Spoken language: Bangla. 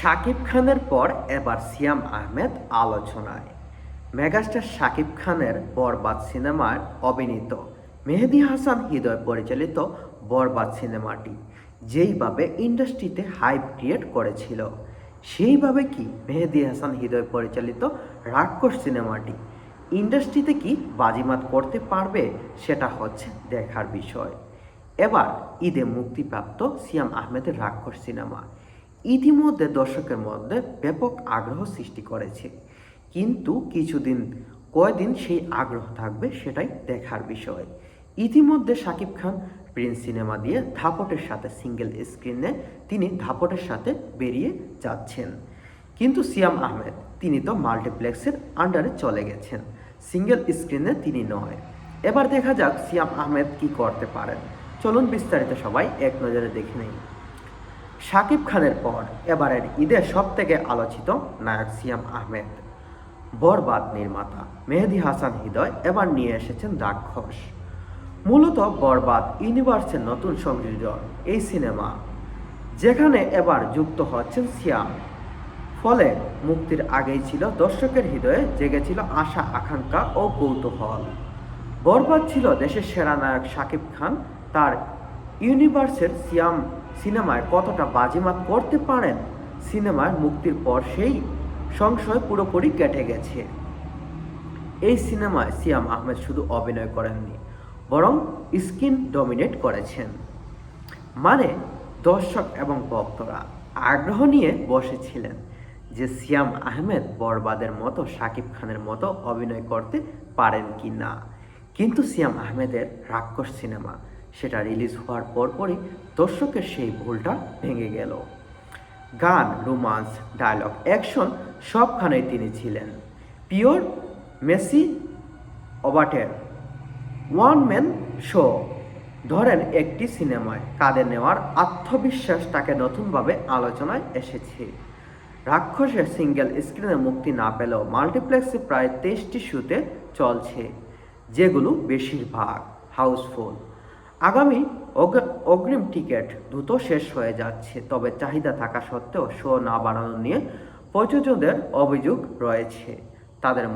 শাকিব খানের পর এবার সিয়াম আহমেদ আলোচনায়। মেগাস্টার শাকিব খানের বরবাদ সিনেমায় অভিনীত মেহেদী হাসান হৃদয় পরিচালিত বরবাদ সিনেমাটি যেইভাবে ইন্ডাস্ট্রিতে হাইপ ক্রিয়েট করেছিল, সেইভাবে কি মেহেদী হাসান হৃদয় পরিচালিত রাক্ষস সিনেমাটি ইন্ডাস্ট্রিতে কি বাজিমাত করতে পারবে, সেটা হচ্ছে দেখার বিষয়। এবার ঈদে মুক্তিপ্রাপ্ত সিয়াম আহমেদের রাক্ষস সিনেমা ইতিমধ্যে দর্শকের মধ্যে ব্যাপক আগ্রহ সৃষ্টি করেছে, কিন্তু কয়দিন সেই আগ্রহ থাকবে সেটাই দেখার বিষয়। ইতিমধ্যে শাকিব খান প্রিন্স সিনেমা দিয়ে ধাপটের সাথে সিঙ্গেল স্ক্রিনে তিনি ধাপটের সাথে বেরিয়ে যাচ্ছেন, কিন্তু সিয়াম আহমেদ তিনি তো মাল্টিপ্লেক্সের আন্ডারে চলে গেছেন, সিঙ্গেল স্ক্রিনে তিনি নয়। এবার দেখা যাক সিয়াম আহমেদ কি করতে পারেন। চলুন বিস্তারিত সবাই এক নজরে দেখে নেই। শাকিব খানের পর এবারের ঈদের সবথেকে আলোচিত নায়ক সিয়াম আহমেদ। বরবাদ নির্মাতা মেহেদী হাসান হৃদয় এবার নিয়ে এসেছেন রাক্ষস। মূলত বরবাদ ইউনিভার্সের নতুন সংযোজন এই সিনেমা, যেখানে এবার যুক্ত হচ্ছেন সিয়াম। ফলে মুক্তির আগেই ছিল দর্শকের হৃদয়ে জেগেছিল আশা আকাঙ্ক্ষা ও কৌতূহল। বরবাদ ছিল দেশের সেরা নায়ক শাকিব খান তার ইউনিভার্সের সিনেমায় কতটা বাজিমাত করতে পারেন। সিনেমার মুক্তির পর সেই সংশয় পুরোপুরি কেটে গেছে। এই সিনেমায় সিয়াম আহমেদ শুধু অভিনয় করেননি, বরং স্ক্রিন ডমিনেট করেছেন। মানে দর্শক এবং ভক্তরা আগ্রহ নিয়ে বসেছিলেন যে সিয়াম আহমেদ বরবাদের মতো শাকিব খানের মতো অভিনয় করতে পারেন কি না। কিন্তু সিয়াম আহমেদের রাক্ষস সিনেমা সেটা রিলিজ হওয়ার পরপরই দর্শকের সেই ভুলটা ভেঙে গেল। গান, রোমান্স, ডায়লগ, অ্যাকশন সবখানেই তিনি ছিলেন পিওর মেসি ওভারটের ওয়ান ম্যান শো। ধরেন একটি সিনেমায় কাঁধে নেওয়ার আত্মবিশ্বাস তাকে নতুনভাবে আলোচনায় এসেছে। রাক্ষসের সিঙ্গেল স্ক্রিনে মুক্তি না পেলেও মাল্টিপ্লেক্সে প্রায় 23টি শোতে চলছে, যেগুলো বেশিরভাগ হাউসফুল। আগামী অগ্রিম টিকিট দ্রুত শেষ হয়ে যাচ্ছে, তবে চাহিদা থাকা সত্ত্বেও শো না বাড়ানো নিয়ে প্রযোজকদের অভিযোগ রয়েছে। তাদের